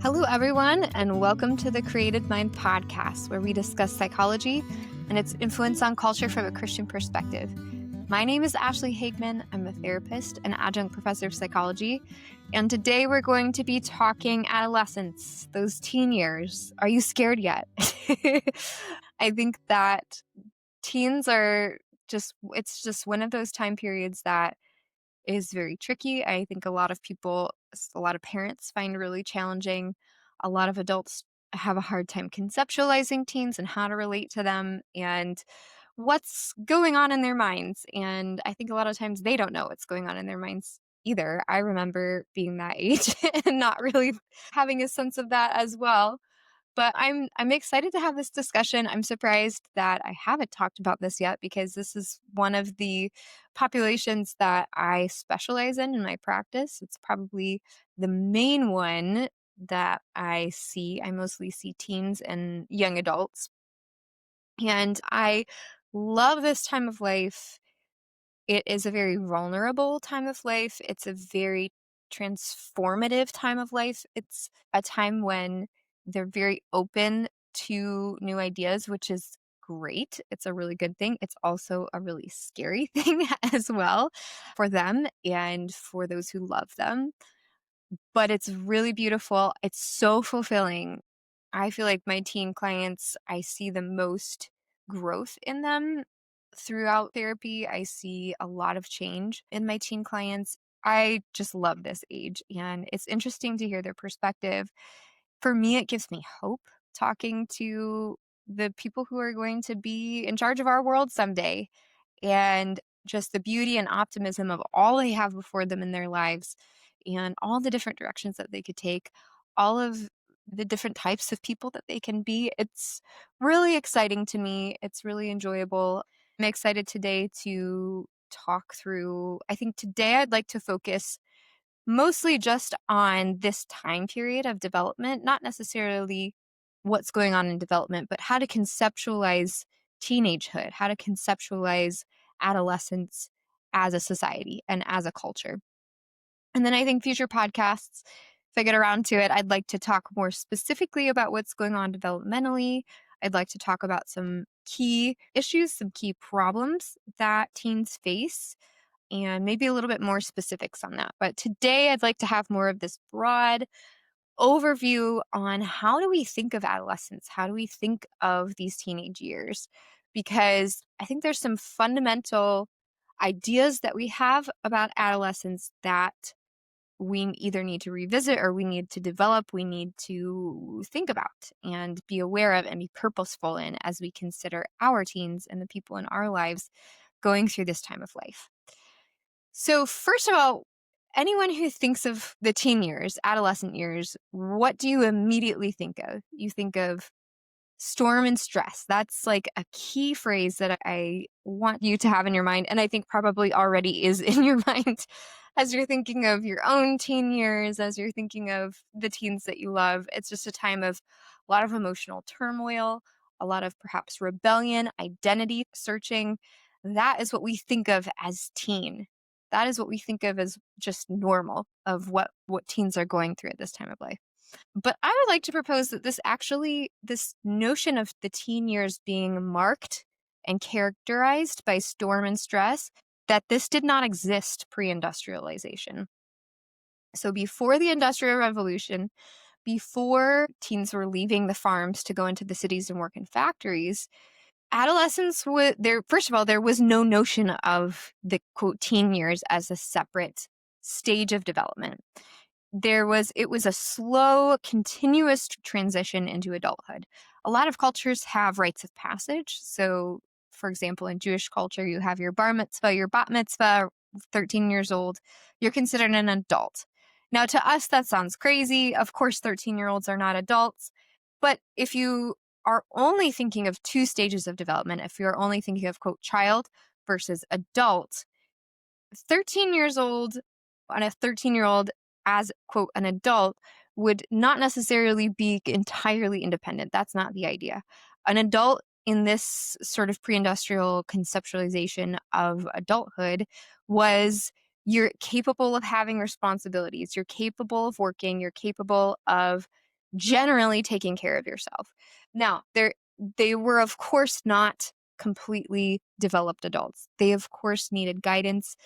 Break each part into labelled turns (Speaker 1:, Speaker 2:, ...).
Speaker 1: Hello, everyone, and welcome to the Created Mind podcast, where we discuss psychology and its influence on culture from a Christian perspective. My name is Ashley Hagman. I'm a therapist and adjunct professor of psychology, and today we're going to be talking adolescence, those teen years. Are you scared yet? I think that teens are it's just one of those time periods that is very tricky. I think a lot of parents find really challenging. A lot of adults have a hard time conceptualizing teens and how to relate to them and what's going on in their minds. And I think a lot of times they don't know what's going on in their minds either. I remember being that age and not really having a sense of that as well. But I'm excited to have this discussion. I'm surprised that I haven't talked about this yet because this is one of the populations that I specialize in my practice. It's probably the main one that I see. I mostly see teens and young adults. And I love this time of life. It is a very vulnerable time of life. It's a very transformative time of life. It's a time when they're very open to new ideas, which is great. It's a really good thing. It's also a really scary thing as well for them and for those who love them. But it's really beautiful. It's so fulfilling. I feel like my teen clients, I see the most growth in them throughout therapy. I see a lot of change in my teen clients. I just love this age, and it's interesting to hear their perspective. For me, it gives me hope talking to the people who are going to be in charge of our world someday, and just the beauty and optimism of all they have before them in their lives and all the different directions that they could take, all of the different types of people that they can be. It's really exciting to me. It's really enjoyable. I'm excited today to talk through. I think today I'd like to focus mostly just on this time period of development, not necessarily what's going on in development, but how to conceptualize teenagehood, how to conceptualize adolescence as a society and as a culture. And then I think future podcasts, if I get around to it, I'd like to talk more specifically about what's going on developmentally. I'd like to talk about some key issues, some key problems that teens face, and maybe a little bit more specifics on that. But today I'd like to have more of this broad overview on how do we think of adolescence? How do we think of these teenage years? Because I think there's some fundamental ideas that we have about adolescence that we either need to revisit or we need to develop, we need to think about and be aware of and be purposeful in as we consider our teens and the people in our lives going through this time of life. So, first of all, anyone who thinks of the teen years, adolescent years, what do you immediately think of? You think of storm and stress. That's like a key phrase that I want you to have in your mind, and I think probably already is in your mind as you're thinking of your own teen years, as you're thinking of the teens that you love. It's just a time of a lot of emotional turmoil, a lot of perhaps rebellion, identity searching. That is what we think of as teen. That is what we think of as just normal of what teens are going through at this time of life. But I would like to propose that this notion of the teen years being marked and characterized by storm and stress, that this did not exist pre-industrialization. So before the Industrial Revolution, before teens were leaving the farms to go into the cities and work in factories, adolescence was there. First of all, there was no notion of the quote teen years as a separate stage of development. It was a slow, continuous transition into adulthood. A lot of cultures have rites of passage. So, for example, in Jewish culture, you have your bar mitzvah, your bat mitzvah, 13 years old, you're considered an adult. Now, to us, that sounds crazy. Of course, 13-year-olds are not adults. But if you are only thinking of two stages of development, if you're only thinking of, quote, child versus adult, 13 years old and a 13-year-old as, quote, an adult would not necessarily be entirely independent. That's not the idea. An adult in this sort of pre-industrial conceptualization of adulthood was you're capable of having responsibilities. You're capable of working. You're capable of generally taking care of yourself. Now, they were, of course, not completely developed adults. They, of course, needed guidance.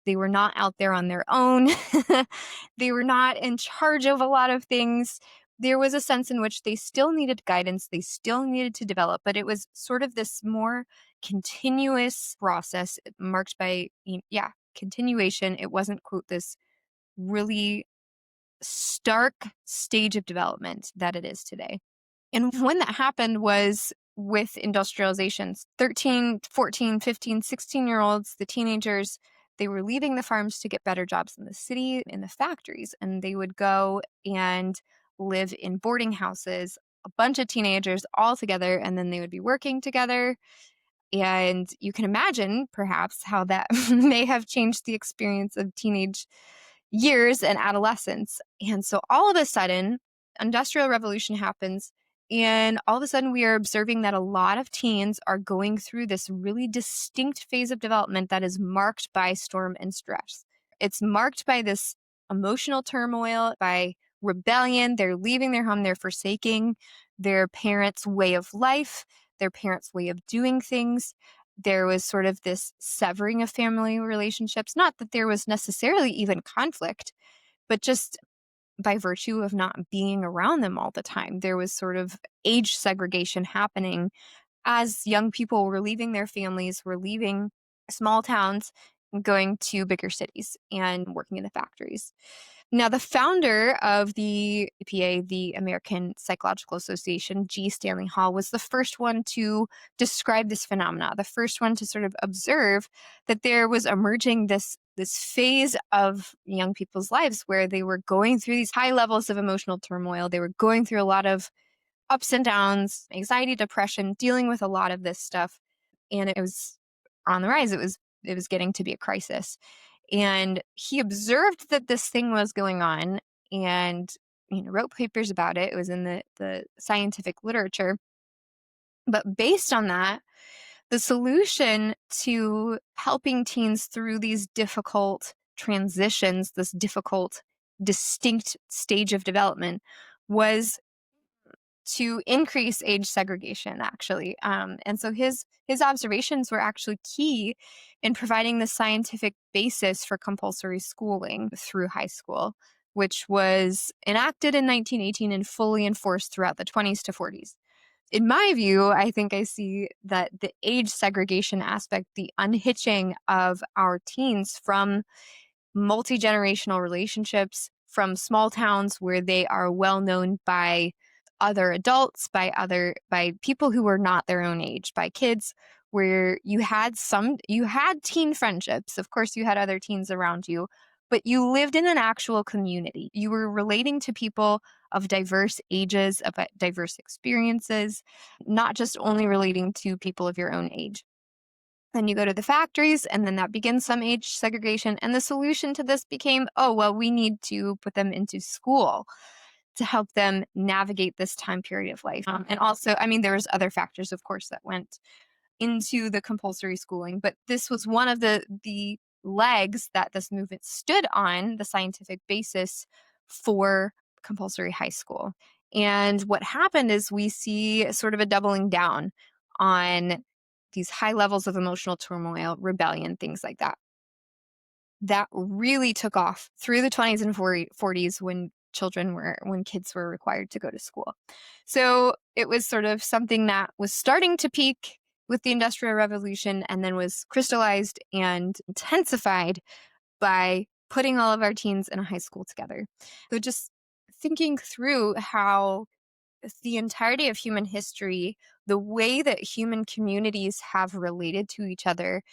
Speaker 1: They were not out there on their own. They were not in charge of a lot of things. There was a sense in which they still needed guidance. They still needed to develop, but it was sort of this more continuous process marked by, continuation. It wasn't, quote, this really stark stage of development that it is today. And when that happened was with industrializations. 13, 14, 15, 16-year-olds, the teenagers, they were leaving the farms to get better jobs in the city, in the factories, and they would go and live in boarding houses, a bunch of teenagers all together, and then they would be working together. And you can imagine, perhaps, how that may have changed the experience of teenage years and adolescence. And so all of a sudden, Industrial Revolution happens, and all of a sudden we are observing that a lot of teens are going through this really distinct phase of development that is marked by storm and stress. It's marked by this emotional turmoil, by rebellion. They're leaving their home, they're forsaking their parents' way of life, their parents' way of doing things. There was sort of this severing of family relationships. Not that there was necessarily even conflict, but just by virtue of not being around them all the time, there was sort of age segregation happening as young people were leaving their families, were leaving small towns, and going to bigger cities and working in the factories. Now, the founder of the APA, the American Psychological Association, G. Stanley Hall, was the first one to describe this phenomena, the first one to sort of observe that there was emerging this phase of young people's lives where they were going through these high levels of emotional turmoil. They were going through a lot of ups and downs, anxiety, depression, dealing with a lot of this stuff. And it was on the rise. It was getting to be a crisis. And he observed that this thing was going on and wrote papers about it. It was in the scientific literature. But based on that, the solution to helping teens through these difficult transitions, this difficult, distinct stage of development, was to increase age segregation, actually. And so his observations were actually key in providing the scientific basis for compulsory schooling through high school, which was enacted in 1918 and fully enforced throughout the 20s to 40s. In my view, I think I see that the age segregation aspect, the unhitching of our teens from multi-generational relationships, from small towns where they are well known by other adults, by people who were not their own age, by kids, where you had teen friendships. Of course, you had other teens around you, but you lived in an actual community. You were relating to people of diverse ages, of diverse experiences, not just only relating to people of your own age. Then you go to the factories, and then that begins some age segregation. And the solution to this became, we need to put them into school to help them navigate this time period of life. And also, there was other factors, of course, that went into the compulsory schooling, but this was one of the legs that this movement stood on, the scientific basis for compulsory high school. And what happened is we see sort of a doubling down on these high levels of emotional turmoil, rebellion, things like that. That really took off through the 20s and 40s when kids were required to go to school. So it was sort of something that was starting to peak with the Industrial Revolution and then was crystallized and intensified by putting all of our teens in a high school together. So just thinking through how the entirety of human history, the way that human communities have related to each other,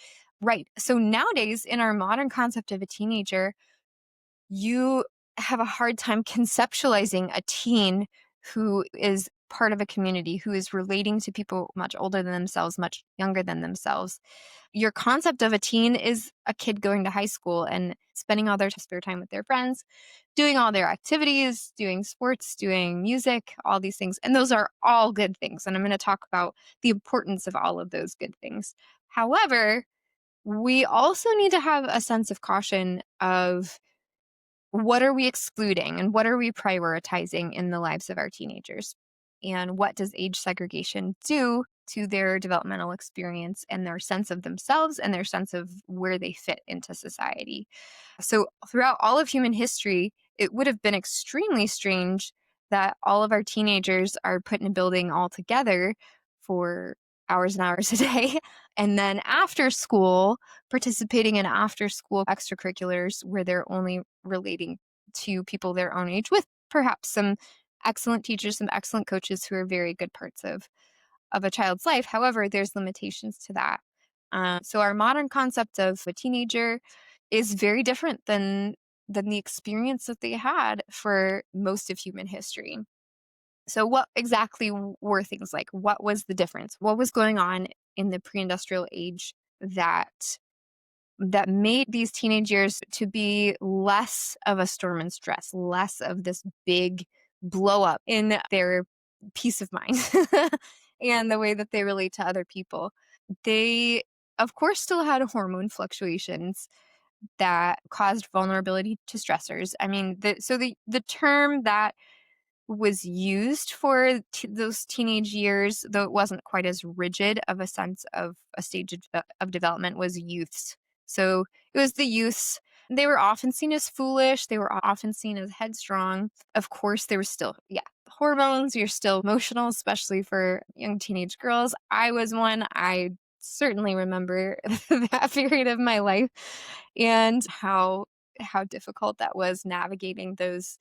Speaker 1: right? So nowadays, in our modern concept of a teenager, you have a hard time conceptualizing a teen who is part of a community, who is relating to people much older than themselves, much younger than themselves. Your concept of a teen is a kid going to high school and spending all their spare time with their friends, doing all their activities, doing sports, doing music, all these things. And those are all good things. And I'm going to talk about the importance of all of those good things. However, we also need to have a sense of caution of what are we excluding and what are we prioritizing in the lives of our teenagers? And what does age segregation do to their developmental experience and their sense of themselves and their sense of where they fit into society? So, throughout all of human history, it would have been extremely strange that all of our teenagers are put in a building all together for hours and hours a day. And then after school, participating in after school extracurriculars where they're only relating to people their own age with perhaps some excellent teachers, some excellent coaches who are very good parts of a child's life. However, there's limitations to that. So our modern concept of a teenager is very different than the experience that they had for most of human history. So what exactly were things like? What was the difference? What was going on in the pre-industrial age that made these teenage years to be less of a storm and stress, less of this big blow up in their peace of mind and the way that they relate to other people? They, of course, still had hormone fluctuations that caused vulnerability to stressors. I mean, the term that was used for those teenage years, though it wasn't quite as rigid of a sense of a stage of development, was youths. So it was the youths. They were often seen as foolish. They were often seen as headstrong. Of course, there was still, yeah, hormones. You're still emotional, especially for young teenage girls. I was one. I certainly remember that period of my life and how difficult that was navigating those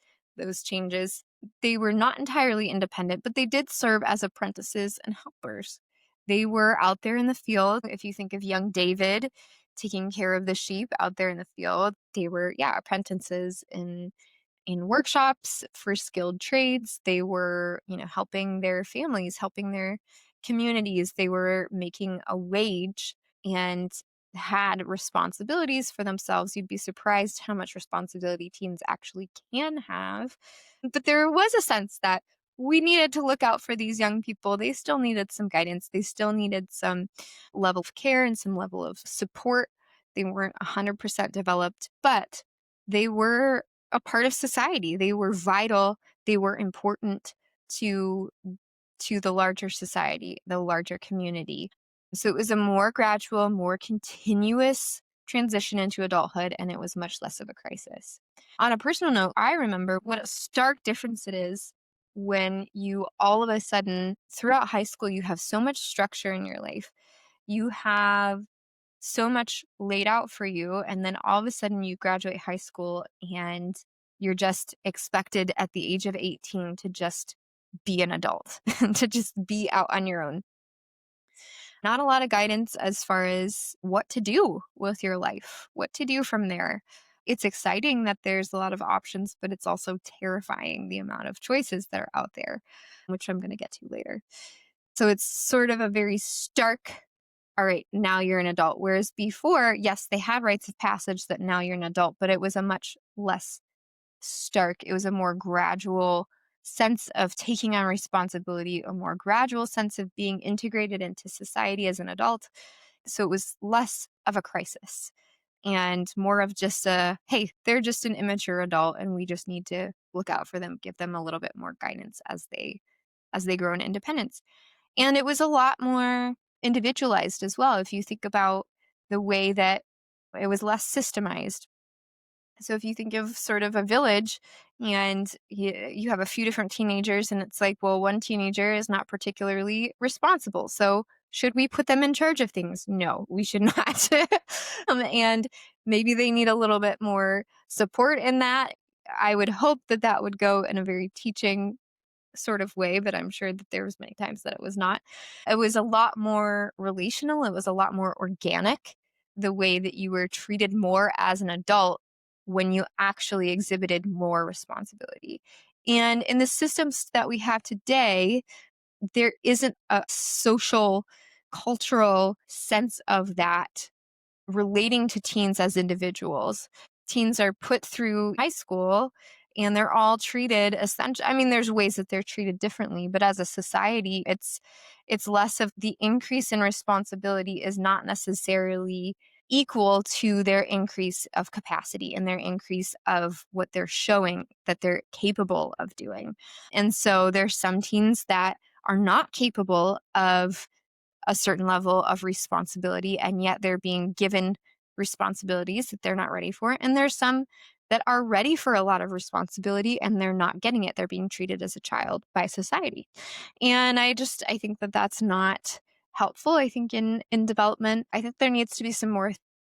Speaker 1: changes. They were not entirely independent, but they did serve as apprentices and helpers. They were out there in the field. If you think of young David taking care of the sheep out there in the field, they were, yeah, apprentices in workshops for skilled trades. They were, helping their families, helping their communities. They were making a wage and had responsibilities for themselves. You'd be surprised how much responsibility teens actually can have. But there was a sense that we needed to look out for these young people. They still needed some guidance. They still needed some level of care and some level of support. They weren't 100% developed, but they were a part of society. They were vital. They were important to the larger society, the larger community. So it was a more gradual, more continuous transition into adulthood, and it was much less of a crisis. On a personal note, I remember what a stark difference it is when you all of a sudden, throughout high school, you have so much structure in your life. You have so much laid out for you, and then all of a sudden you graduate high school and you're just expected at the age of 18 to just be an adult, to just be out on your own. Not a lot of guidance as far as what to do with your life, what to do from there. It's exciting that there's a lot of options, but it's also terrifying the amount of choices that are out there, which I'm going to get to later. So it's sort of a very stark, all right, now you're an adult. Whereas before, yes, they had rites of passage that now you're an adult, but it was a much less stark. It was a more gradual sense of taking on responsibility, a more gradual sense of being integrated into society as an adult. So it was less of a crisis and more of just a, hey, they're just an immature adult and we just need to look out for them, give them a little bit more guidance as they grow in independence. And it was a lot more individualized as well. If you think about the way that it was less systemized. So if you think of sort of a village and you have a few different teenagers and it's like, well, one teenager is not particularly responsible. So should we put them in charge of things? No, we should not. And maybe they need a little bit more support in that. I would hope that that would go in a very teaching sort of way, but I'm sure that there was many times that it was not. It was a lot more relational. It was a lot more organic, the way that you were treated more as an adult when you actually exhibited more responsibility. And in the systems that we have today, there isn't a social, cultural sense of that relating to teens as individuals. Teens are put through high school and they're all treated essentially. I mean, there's ways that they're treated differently, but as a society, it's less of the increase in responsibility is not necessarily equal to their increase of capacity and their increase of what they're showing that they're capable of doing. And so there's some teens that are not capable of a certain level of responsibility, and yet they're being given responsibilities that they're not ready for. And there's some that are ready for a lot of responsibility and they're not getting it. They're being treated as a child by society. And I think that that's not helpful. I think in development, I think there needs to be some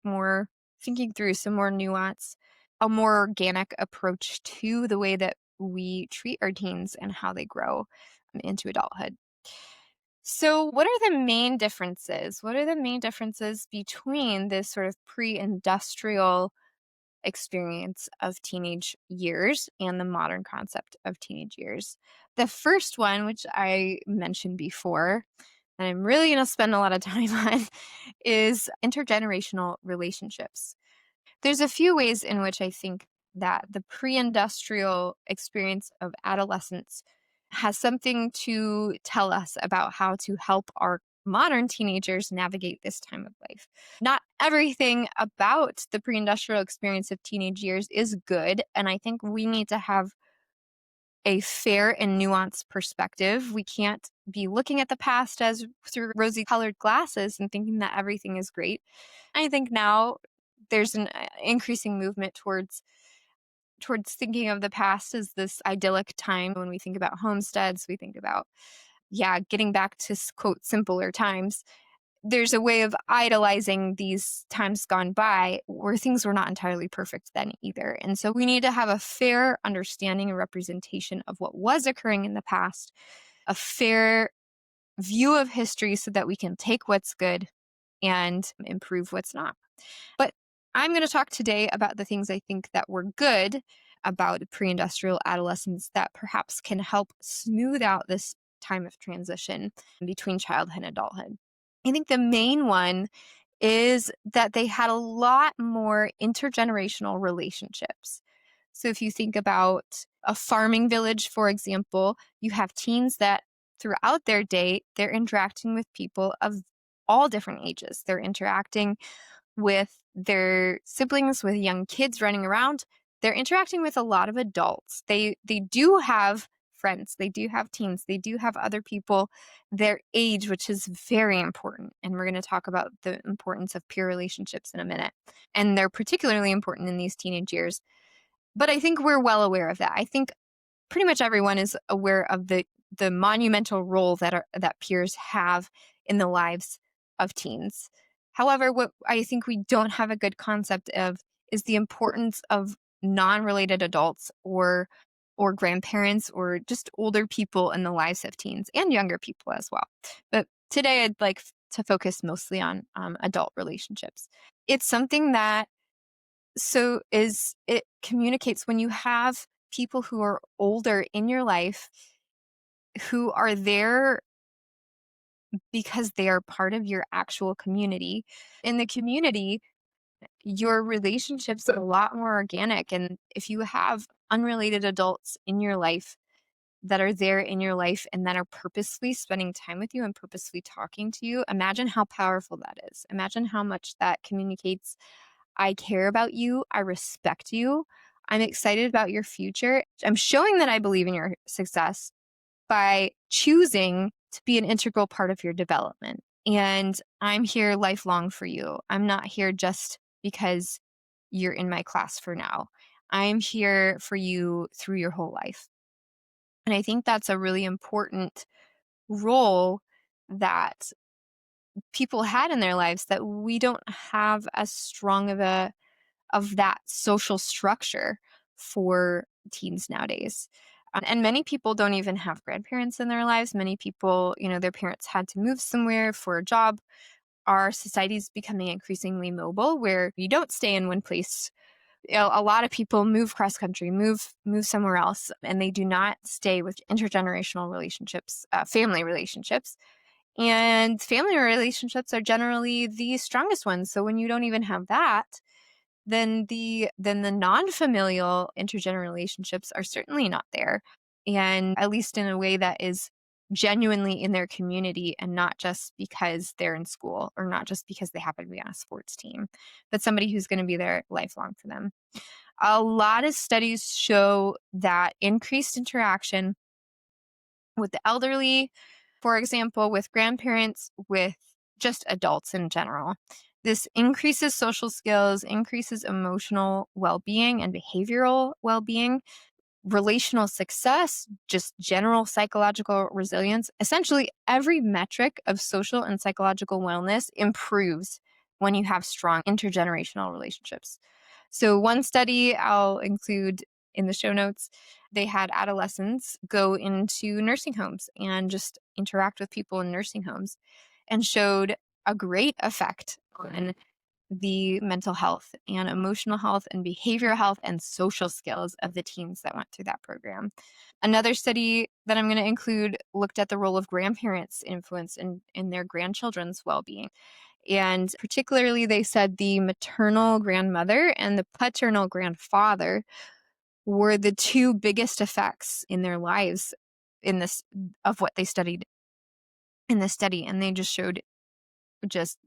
Speaker 1: more thinking through, some more nuance, a more organic approach to the way that we treat our teens and how they grow into adulthood. So, what are the main differences? What are the main differences between this sort of pre-industrial experience of teenage years and the modern concept of teenage years? The first one, which I mentioned before, and I'm really going to spend a lot of time on, is intergenerational relationships. There's a few ways in which I think that the pre-industrial experience of adolescence has something to tell us about how to help our modern teenagers navigate this time of life. Not everything about the pre-industrial experience of teenage years is good, and I think we need to have a fair and nuanced perspective. We can't be looking at the past as through rosy colored glasses and thinking that everything is great. I think now there's an increasing movement towards thinking of the past as this idyllic time. When we think about homesteads, we think about, yeah, getting back to quote simpler times. There's a way of idolizing these times gone by where things were not entirely perfect then either. And so we need to have a fair understanding and representation of what was occurring in the past, a fair view of history so that we can take what's good and improve what's not. But I'm going to talk today about the things I think that were good about pre-industrial adolescence that perhaps can help smooth out this time of transition between childhood and adulthood. I think the main one is that they had a lot more intergenerational relationships. So if you think about a farming village, for example, you have teens that throughout their day, they're interacting with people of all different ages. They're interacting with their siblings, with young kids running around. They're interacting with a lot of adults. They do have friends, they do have teens, they do have other people their age, which is very important. And we're going to talk about the importance of peer relationships in a minute. And they're particularly important in these teenage years. But I think we're well aware of that. I think pretty much everyone is aware of the monumental role that peers have in the lives of teens. However, what I think we don't have a good concept of is the importance of non-related adults or grandparents or just older people in the lives of teens and younger people as well. But today I'd like to focus mostly on adult relationships. It's something that it communicates when you have people who are older in your life who are there because they are part of your actual community. In the community, your relationships are a lot more organic. And if you have unrelated adults in your life that are there in your life and that are purposely spending time with you and purposely talking to you, imagine how powerful that is. Imagine how much that communicates. I care about you. I respect you. I'm excited about your future. I'm showing that I believe in your success by choosing to be an integral part of your development. And I'm here lifelong for you. I'm not here just because you're in my class for now. I'm here for you through your whole life. And I think that's a really important role that people had in their lives that we don't have as strong of that social structure for teens nowadays. And many people don't even have grandparents in their lives. Many people, their parents had to move somewhere for a job. Our society is becoming increasingly mobile where you don't stay in one place. A lot of people move cross country, move somewhere else, and they do not stay with intergenerational relationships, family relationships. And family relationships are generally the strongest ones. So when you don't even have that, then the non-familial intergenerational relationships are certainly not there. And at least in a way that is genuinely in their community and not just because they're in school or not just because they happen to be on a sports team, but somebody who's going to be there lifelong for them. A lot of studies show that increased interaction with the elderly, for example, with grandparents, with just adults in general. This increases social skills, increases emotional well-being and behavioral well-being, relational success, just general psychological resilience. Essentially, every metric of social and psychological wellness improves when you have strong intergenerational relationships. So, one study I'll include in the show notes, they had adolescents go into nursing homes and just interact with people in nursing homes and showed a great effect on the mental health and emotional health and behavioral health and social skills of the teens that went through that program. Another study that I'm going to include looked at the role of grandparents' influence in their grandchildren's well-being. And particularly, they said the maternal grandmother and the paternal grandfather were the two biggest effects in their lives in this of what they studied in this study. And they just showed just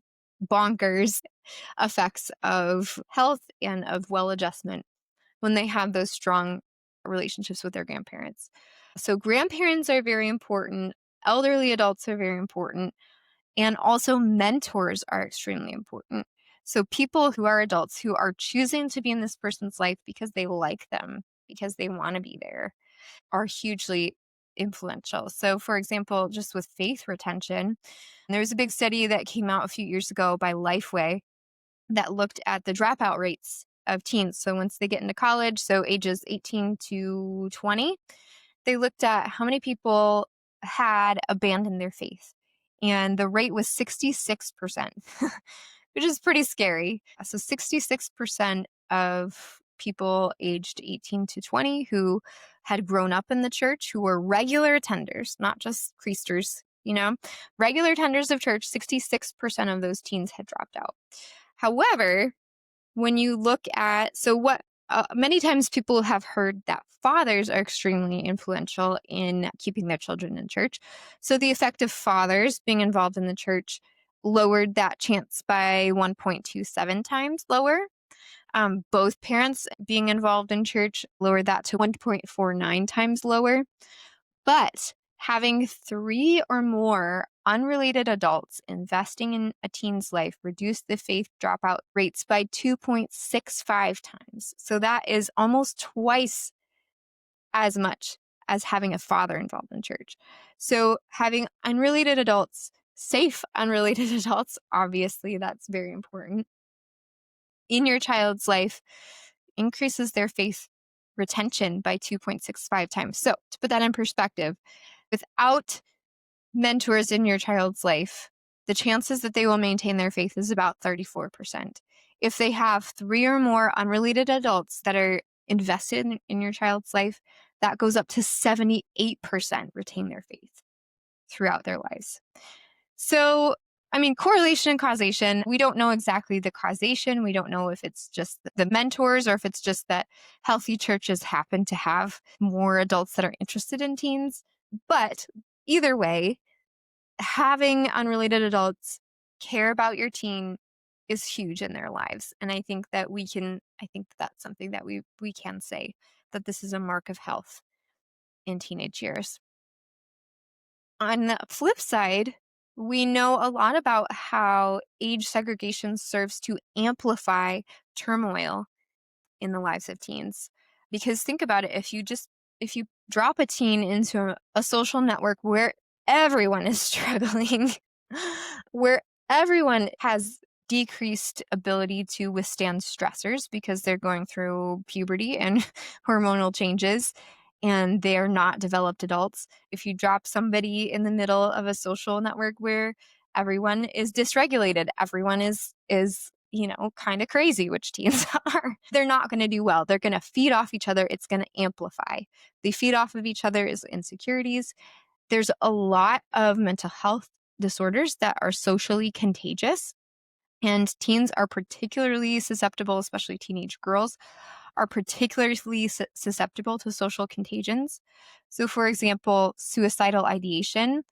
Speaker 1: bonkers effects of health and of well adjustment when they have those strong relationships with their grandparents. So grandparents are very important. Elderly adults are very important. And also mentors are extremely important. So people who are adults who are choosing to be in this person's life because they like them, because they want to be there, are hugely influential. So for example, just with faith retention, there was a big study that came out a few years ago by Lifeway that looked at the dropout rates of teens. So once they get into college, so ages 18 to 20, they looked at how many people had abandoned their faith. And the rate was 66%, which is pretty scary. So 66% of people aged 18 to 20 who had grown up in the church, who were regular attenders, not just creasters, regular attenders of church, 66% of those teens had dropped out. However, when you look at, many times people have heard that fathers are extremely influential in keeping their children in church. So the effect of fathers being involved in the church lowered that chance by 1.27 times lower. Both parents being involved in church lowered that to 1.49 times lower. But having 3 or more unrelated adults investing in a teen's life reduced the faith dropout rates by 2.65 times. So that is almost twice as much as having a father involved in church. So having unrelated adults, safe unrelated adults, obviously that's very important, in your child's life increases their faith retention by 2.65 times. So to put that in perspective, without mentors in your child's life, the chances that they will maintain their faith is about 34%. If they have 3 or more unrelated adults that are invested in your child's life, that goes up to 78% retain their faith throughout their lives. So, correlation and causation, we don't know exactly the causation. We don't know if it's just the mentors or if it's just that healthy churches happen to have more adults that are interested in teens. But either way, having unrelated adults care about your teen is huge in their lives. And I think that that's something that we can say, that this is a mark of health in teenage years. On the flip side, we know a lot about how age segregation serves to amplify turmoil in the lives of teens. Because think about it, if you drop a teen into a social network where everyone is struggling, where everyone has decreased ability to withstand stressors because they're going through puberty and hormonal changes, and they're not developed adults. If you drop somebody in the middle of a social network where everyone is dysregulated, everyone is kind of crazy, which teens are, they're not going to do well. They're going to feed off each other. It's going to amplify. They feed off of each other's insecurities. There's a lot of mental health disorders that are socially contagious, and teens are particularly susceptible, especially teenage girls are particularly susceptible to social contagions. So, for example, suicidal ideation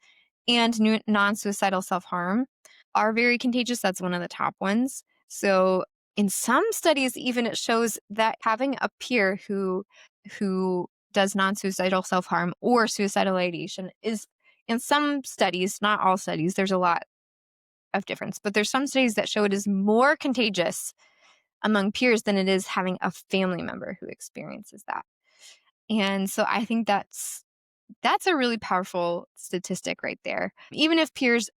Speaker 1: and non-suicidal self-harm are very contagious. That's one of the top ones. So in some studies, even it shows that having a peer who does non-suicidal self-harm or suicidal ideation is, in some studies, not all studies, there's a lot of difference, but there's some studies that show it is more contagious among peers than it is having a family member who experiences that. And so I think that's a really powerful statistic right there. Even if peers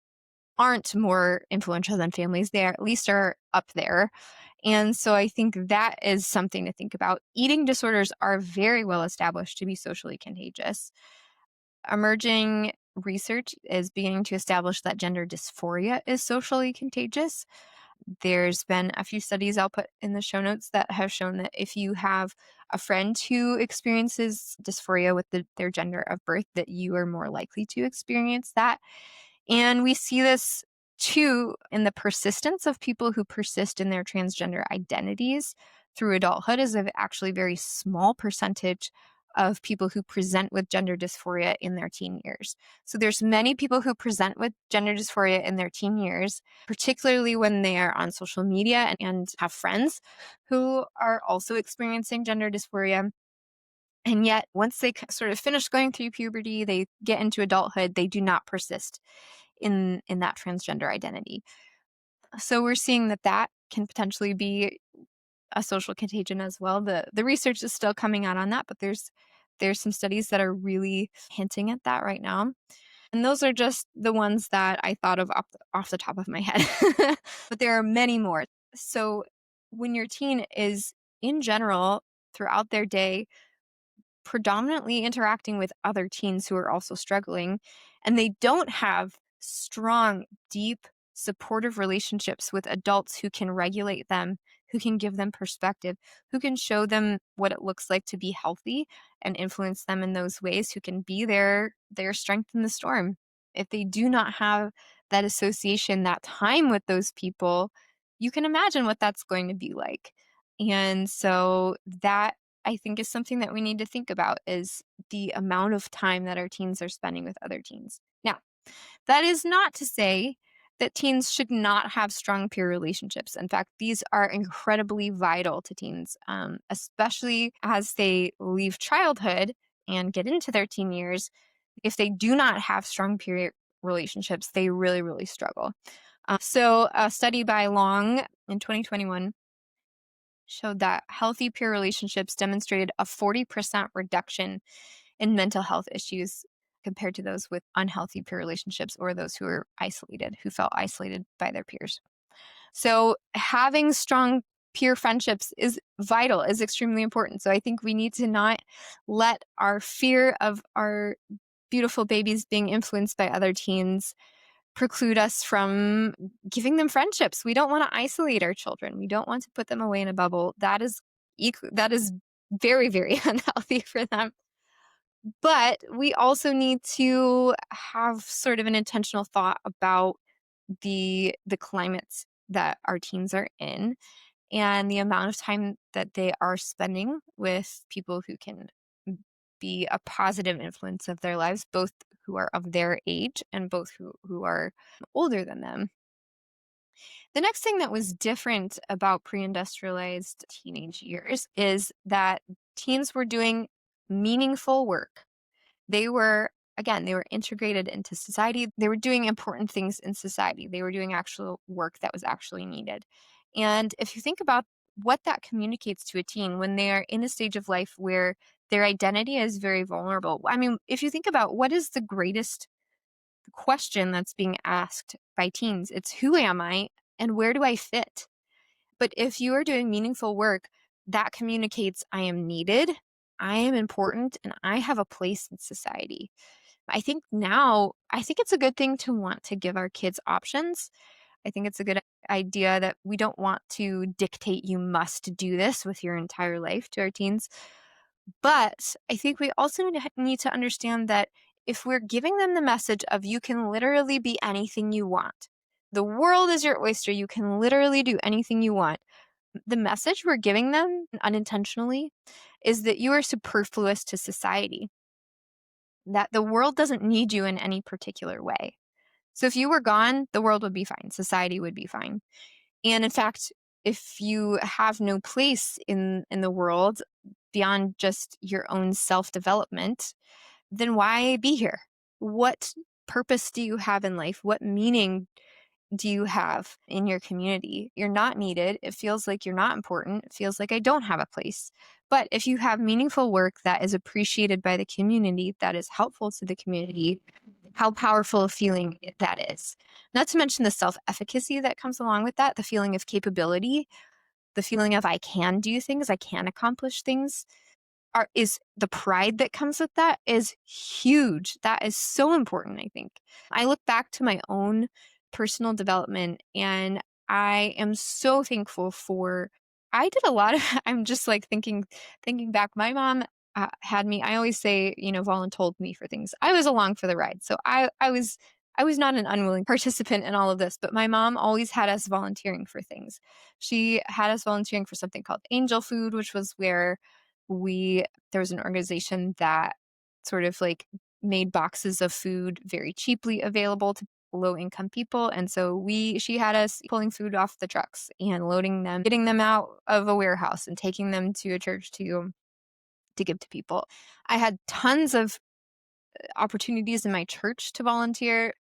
Speaker 1: aren't more influential than families, they at least are up there. And so I think that is something to think about. Eating disorders are very well established to be socially contagious. Emerging research is beginning to establish that gender dysphoria is socially contagious. There's been a few studies I'll put in the show notes that have shown that if you have a friend who experiences dysphoria with their gender of birth, that you are more likely to experience that. And we see this too in the persistence of people who persist in their transgender identities through adulthood is an actually very small percentage of people who present with gender dysphoria in their teen years. So there's many people who present with gender dysphoria in their teen years, particularly when they are on social media and have friends who are also experiencing gender dysphoria. And yet, once they sort of finish going through puberty, they get into adulthood, they do not persist in that transgender identity. So we're seeing that can potentially be a social contagion as well. The research is still coming out on that, but there's some studies that are really hinting at that right now. And those are just the ones that I thought of off the top of my head. But there are many more. So when your teen is, in general, throughout their day, predominantly interacting with other teens who are also struggling, and they don't have strong, deep, supportive relationships with adults who can regulate them, who can give them perspective, who can show them what it looks like to be healthy and influence them in those ways, who can be their strength in the storm. If they do not have that association, that time with those people, you can imagine what that's going to be like. And so that, I think, is something that we need to think about, is the amount of time that our teens are spending with other teens. Now, that is not to say that teens should not have strong peer relationships. In fact, these are incredibly vital to teens, especially as they leave childhood and get into their teen years. If they do not have strong peer relationships, they really, really struggle. So a study by Long in 2021 showed that healthy peer relationships demonstrated a 40% reduction in mental health issues compared to those with unhealthy peer relationships or those who were isolated, who felt isolated by their peers. So having strong peer friendships is vital, is extremely important. So I think we need to not let our fear of our beautiful babies being influenced by other teens preclude us from giving them friendships. We don't want to isolate our children. We don't want to put them away in a bubble. That is very, very unhealthy for them. But we also need to have sort of an intentional thought about the climates that our teens are in and the amount of time that they are spending with people who can be a positive influence of their lives, both who are of their age and both who are older than them. The next thing that was different about pre-industrialized teenage years is that teens were doing meaningful work. They were integrated into society. They were doing important things in society. They were doing actual work that was actually needed. And if you think about what that communicates to a teen when they are in a stage of life where their identity is very vulnerable. I mean, if you think about what is the greatest question that's being asked by teens, it's who am I and where do I fit? But if you are doing meaningful work, that communicates I am needed, I am important, and I have a place in society. I think it's a good thing to want to give our kids options. I think it's a good idea that we don't want to dictate you must do this with your entire life to our teens. But I think we also need to understand that if we're giving them the message of you can literally be anything you want, the world is your oyster, you can literally do anything you want, The message we're giving them unintentionally is that you are superfluous to society, that the world doesn't need you in any particular way. So if you were gone, the world would be fine. Society would be fine. And in fact, if you have no place in the world beyond just your own self-development, then why be here? What purpose do you have in life? What meaning do you have in your community? You're not needed. It feels like you're not important. It feels like I don't have a place. But if you have meaningful work that is appreciated by the community, that is helpful to the community, how powerful a feeling that is. Not to mention the self-efficacy that comes along with that, the feeling of capability, the feeling of I can do things, I can accomplish things. Is the pride that comes with that is huge. That is so important, I think. I look back to my own personal development and I am so thankful for I did a lot of I'm just like thinking back. My mom had me, I always say, voluntold me for things. I was along for the ride. So I was not an unwilling participant in all of this, but my mom always had us volunteering for things. She had us volunteering for something called Angel Food, which was where there was an organization that sort of like made boxes of food very cheaply available to low income people. And so she had us pulling food off the trucks and loading them, getting them out of a warehouse and taking them to a church to give to people. I had tons of opportunities in my church to volunteer.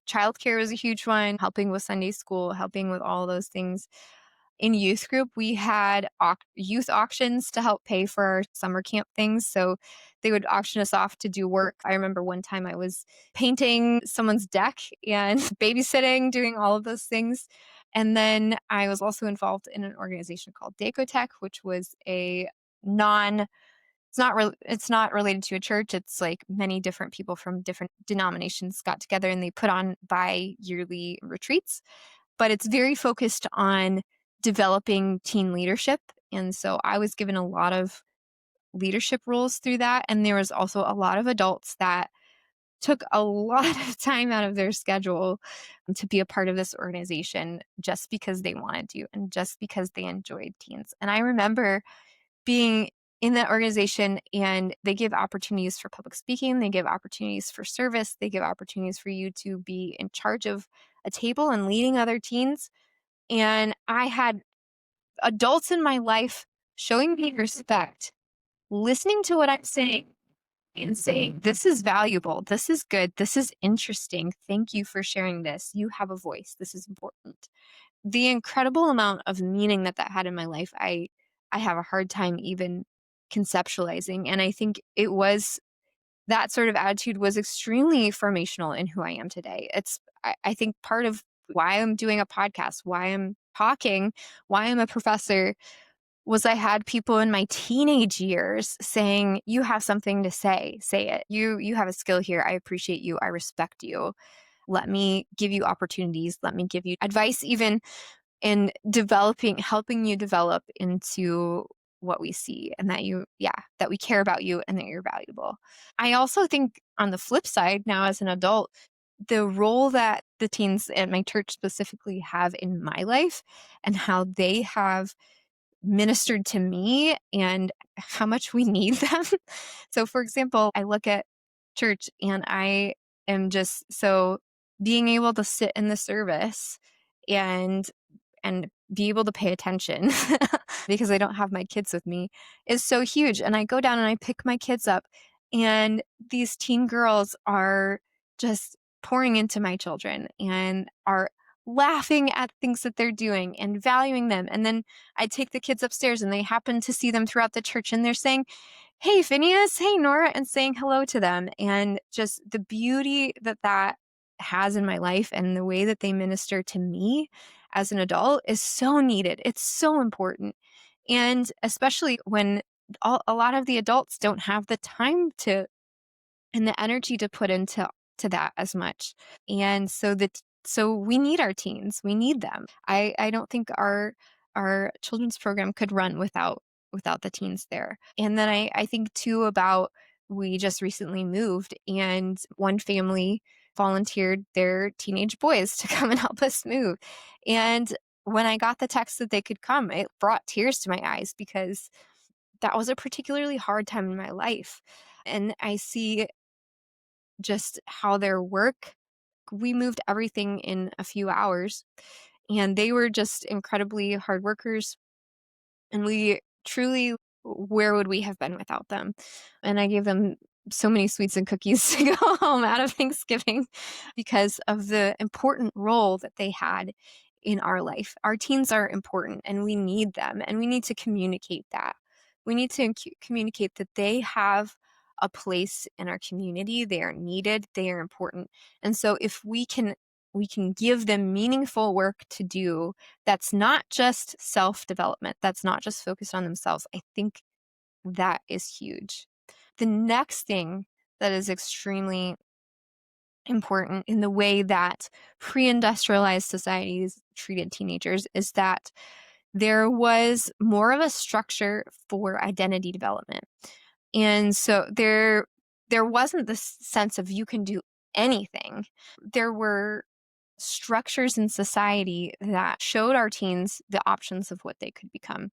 Speaker 1: Childcare was a huge one, helping with Sunday school, helping with all those things. In youth group, we had youth auctions to help pay for our summer camp things. So they would auction us off to do work. I remember one time I was painting someone's deck and babysitting, doing all of those things. And then I was also involved in an organization called Decotech, which was a non it's not related to a church. It's like many different people from different denominations got together and they put on bi-yearly retreats, but it's very focused on developing teen leadership. And so I was given a lot of leadership roles through that. And there was also a lot of adults that took a lot of time out of their schedule to be a part of this organization just because they wanted to and just because they enjoyed teens. And I remember being in that organization and they give opportunities for public speaking, they give opportunities for service, they give opportunities for you to be in charge of a table and leading other teens. And I had adults in my life showing me respect, listening to what I'm saying and saying, this is valuable, this is good, this is interesting. Thank you for sharing this. You have a voice. This is important. The incredible amount of meaning that had in my life, I have a hard time even conceptualizing. And I think that sort of attitude was extremely formational in who I am today. I think part of why I'm doing a podcast, why I'm talking, why I'm a professor was I had people in my teenage years saying, you have something to say it. You have a skill here. I appreciate you. I respect you. Let me give you opportunities. Let me give you advice, even in helping you develop into what we see and that we care about you and that you're valuable. I also think on the flip side now as an adult, the role that the teens at my church specifically have in my life and how they have ministered to me and how much we need them. So for example, I look at church and I am just so being able to sit in the service and be able to pay attention because I don't have my kids with me is so huge. And I go down and I pick my kids up and these teen girls are just pouring into my children and are laughing at things that they're doing and valuing them. And then I take the kids upstairs and they happen to see them throughout the church and they're saying, hey, Phineas, hey, Nora, and saying hello to them. And just the beauty that has in my life and the way that they minister to me as an adult is so needed. It's so important. And especially when a lot of the adults don't have the time and the energy to put into that as much. And so we need our teens. We need them. I don't think our children's program could run without the teens there. And then I think too about we just recently moved and one family volunteered their teenage boys to come and help us move. And when I got the text that they could come, it brought tears to my eyes because that was a particularly hard time in my life. And I see just how their work, we moved everything in a few hours, and they were just incredibly hard workers. And we truly, where would we have been without them? And I gave them so many sweets and cookies to go home out of Thanksgiving because of the important role that they had in our life. Our teens are important and we need them, and we need to communicate that. We need to communicate that they have a place in our community. They are needed, they are important. And so if we can give them meaningful work to do that's not just self-development, that's not just focused on themselves, I think that is huge. The next thing that is extremely important in the way that pre-industrialized societies treated teenagers is that there was more of a structure for identity development. And so there wasn't this sense of you can do anything. There were structures in society that showed our teens the options of what they could become.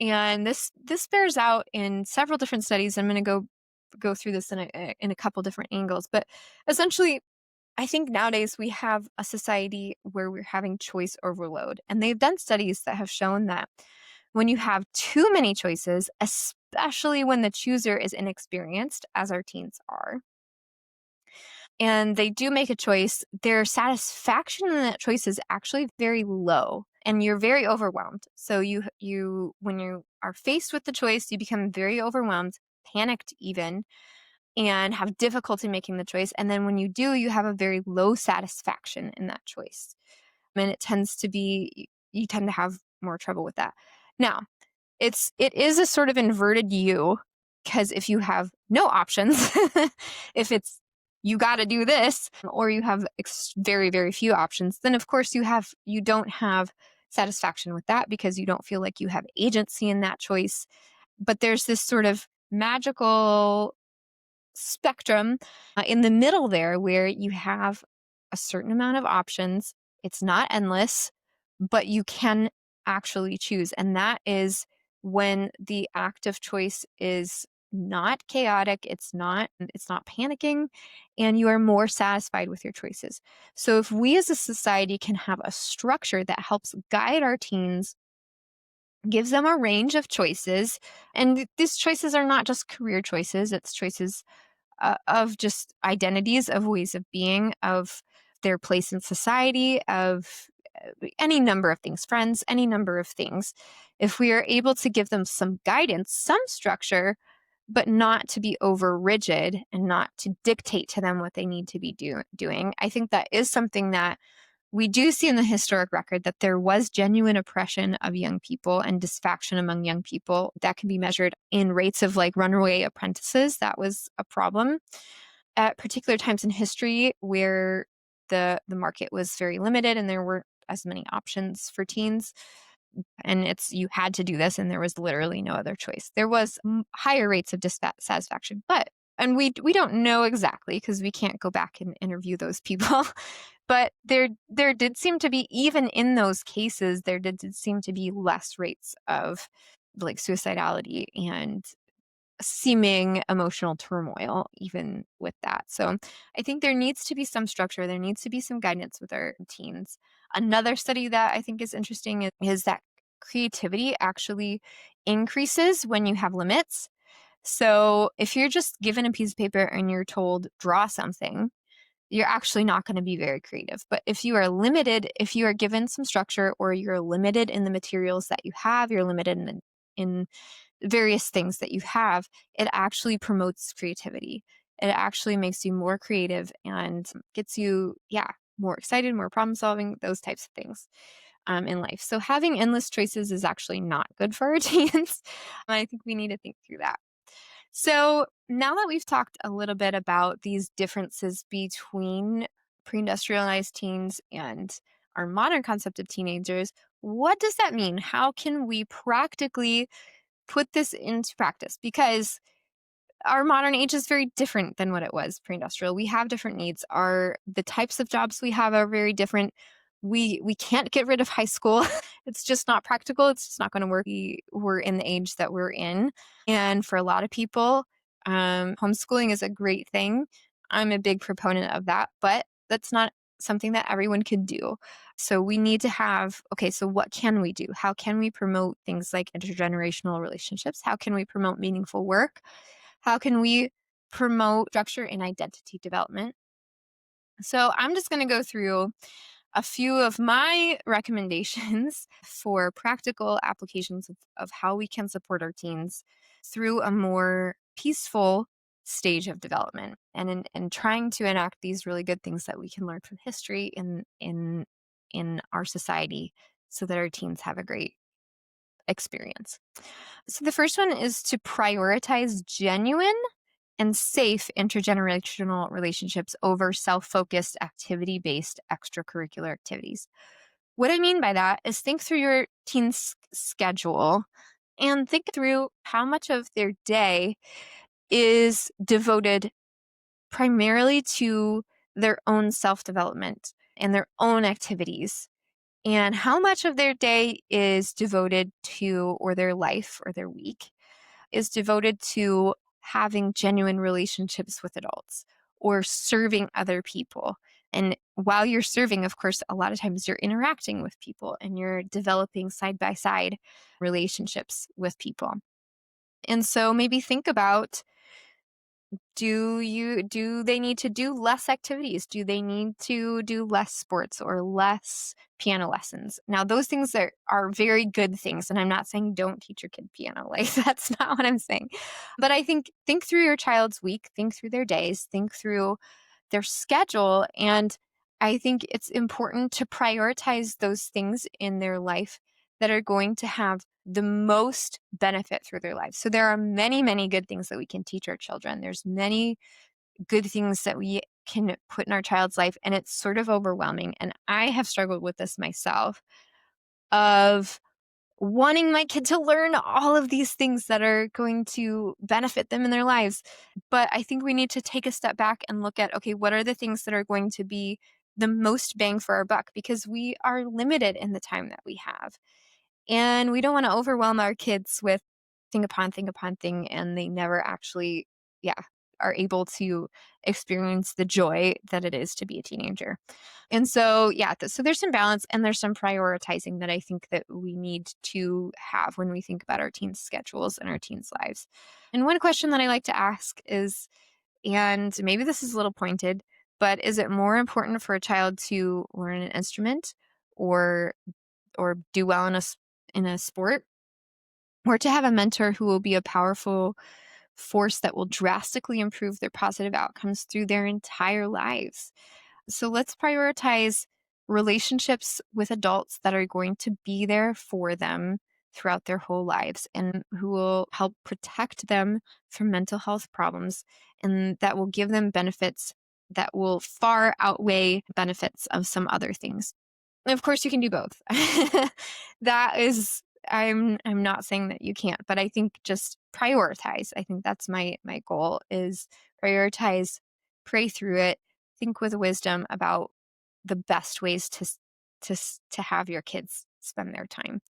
Speaker 1: And this bears out in several different studies. I'm going to go through this in a couple different angles, but essentially I think nowadays we have a society where we're having choice overload. And they've done studies that have shown that when you have too many choices, especially when the chooser is inexperienced, as our teens are, and they do make a choice, their satisfaction in that choice is actually very low and you're very overwhelmed. So you when you are faced with the choice, you become very overwhelmed, panicked even, and have difficulty making the choice. And then when you do, you have a very low satisfaction in that choice. And it tends to be, you tend to have more trouble with that. Now, it is a sort of inverted U, because if you have no options, if it's you got to do this, or you have very, very few options, then of course you don't have satisfaction with that because you don't feel like you have agency in that choice. But there's this sort of magical spectrum in the middle there where you have a certain amount of options. It's not endless, but you can actually choose. And that is when the act of choice is not chaotic, it's not panicking, and you are more satisfied with your choices. So if we as a society can have a structure that helps guide our teens, gives them a range of choices, and these choices are not just career choices, it's choices of just identities, of ways of being, of their place in society, of any number of things, friends, any number of things. If we are able to give them some guidance, some structure, but not to be over rigid and not to dictate to them what they need to be doing, I think that is something that we do see in the historic record, that there was genuine oppression of young people and disfaction among young people that can be measured in rates of like runaway apprentices. That was a problem at particular times in history where the market was very limited and there weren't as many options for teens. And you had to do this and there was literally no other choice. There was higher rates of dissatisfaction, and we don't know exactly because we can't go back and interview those people. But there did seem to be, even in those cases, there did seem to be less rates of like suicidality and seeming emotional turmoil, even with that. So I think there needs to be some structure. There needs to be some guidance with our teens. Another study that I think is interesting is that creativity actually increases when you have limits. So if you're just given a piece of paper and you're told, draw something, you're actually not going to be very creative. But if you are limited, if you are given some structure, or you're limited in the materials that you have, you're limited in various things that you have, it actually promotes creativity. It actually makes you more creative and gets you, more excited, more problem solving, those types of things in life. So having endless choices is actually not good for our teens. I think we need to think through that. So now that we've talked a little bit about these differences between pre-industrialized teens and our modern concept of teenagers, what does that mean? How can we practically put this into practice? Because our modern age is very different than what it was pre-industrial. We have different needs. The types of jobs we have are very different. we can't get rid of high school. It's just not practical. It's just not going to work. We're in the age that we're in. And for a lot of people, homeschooling is a great thing. I'm a big proponent of that, but that's not something that everyone can do. So we need to have, okay, so what can we do? How can we promote things like intergenerational relationships? How can we promote meaningful work? How can we promote structure and identity development? So I'm just going to go through a few of my recommendations for practical applications of how we can support our teens through a more peaceful stage of development, and in trying to enact these really good things that we can learn from history in our society so that our teens have a great experience. So the first one is to prioritize genuine and safe intergenerational relationships over self-focused, activity-based extracurricular activities. What I mean by that is think through your teen's schedule and think through how much of their day is devoted primarily to their own self-development and their own activities, and how much of their day is devoted to, or their life or their week is devoted to having genuine relationships with adults or serving other people. And while you're serving, of course, a lot of times you're interacting with people and you're developing side by side relationships with people. And so maybe think about, do they need to do less activities? Do they need to do less sports or less piano lessons? Now, those things are very good things. And I'm not saying don't teach your kid piano. Like, that's not what I'm saying. But I think through your child's week, think through their days, think through their schedule. And I think it's important to prioritize those things in their life that are going to have the most benefit through their lives. So there are many, many good things that we can teach our children. There's many good things that we can put in our child's life, and it's sort of overwhelming. And I have struggled with this myself, of wanting my kid to learn all of these things that are going to benefit them in their lives. But I think we need to take a step back and look at, okay, what are the things that are going to be the most bang for our buck? Because we are limited in the time that we have. And we don't want to overwhelm our kids with thing upon thing, and they never actually, are able to experience the joy that it is to be a teenager. And so, so there's some balance and there's some prioritizing that I think that we need to have when we think about our teens' schedules and our teens' lives. And one question that I like to ask is, and maybe this is a little pointed, but is it more important for a child to learn an instrument or do well in a sport, or to have a mentor who will be a powerful force that will drastically improve their positive outcomes through their entire lives? So let's prioritize relationships with adults that are going to be there for them throughout their whole lives and who will help protect them from mental health problems, and that will give them benefits that will far outweigh benefits of some other things. And of course, you can do both. That is, I'm not saying that you can't, but I think just prioritize. I think that's my goal, is prioritize, pray through it, think with wisdom about the best ways to have your kids spend their time.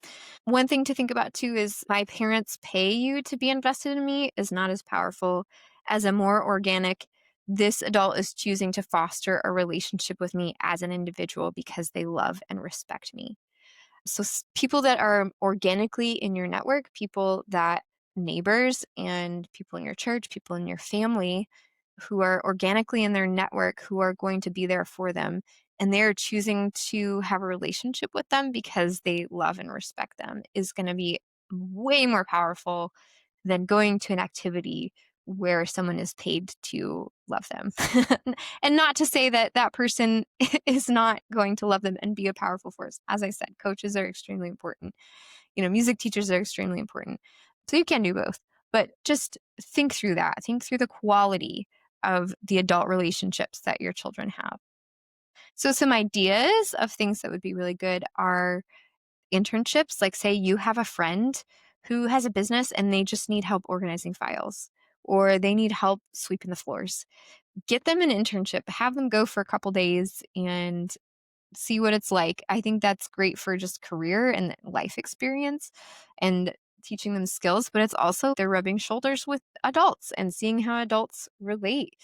Speaker 1: One thing to think about too is, my parents pay you to be invested in me is not as powerful as a more organic, this adult is choosing to foster a relationship with me as an individual because they love and respect me. So people that are organically in your network, neighbors and people in your church, people in your family who are organically in their network, who are going to be there for them, and they're choosing to have a relationship with them because they love and respect them, is going to be way more powerful than going to an activity where someone is paid to love them. And not to say that that person is not going to love them and be a powerful force. As I said, coaches are extremely important. Music teachers are extremely important. So you can do both, but just think through that. Think through the quality of the adult relationships that your children have. So some ideas of things that would be really good are internships. Like, say you have a friend who has a business and they just need help organizing files, or they need help sweeping the floors. Get them an internship, have them go for a couple days and see what it's like. I think that's great for just career and life experience and teaching them skills, but it's also they're rubbing shoulders with adults and seeing how adults relate.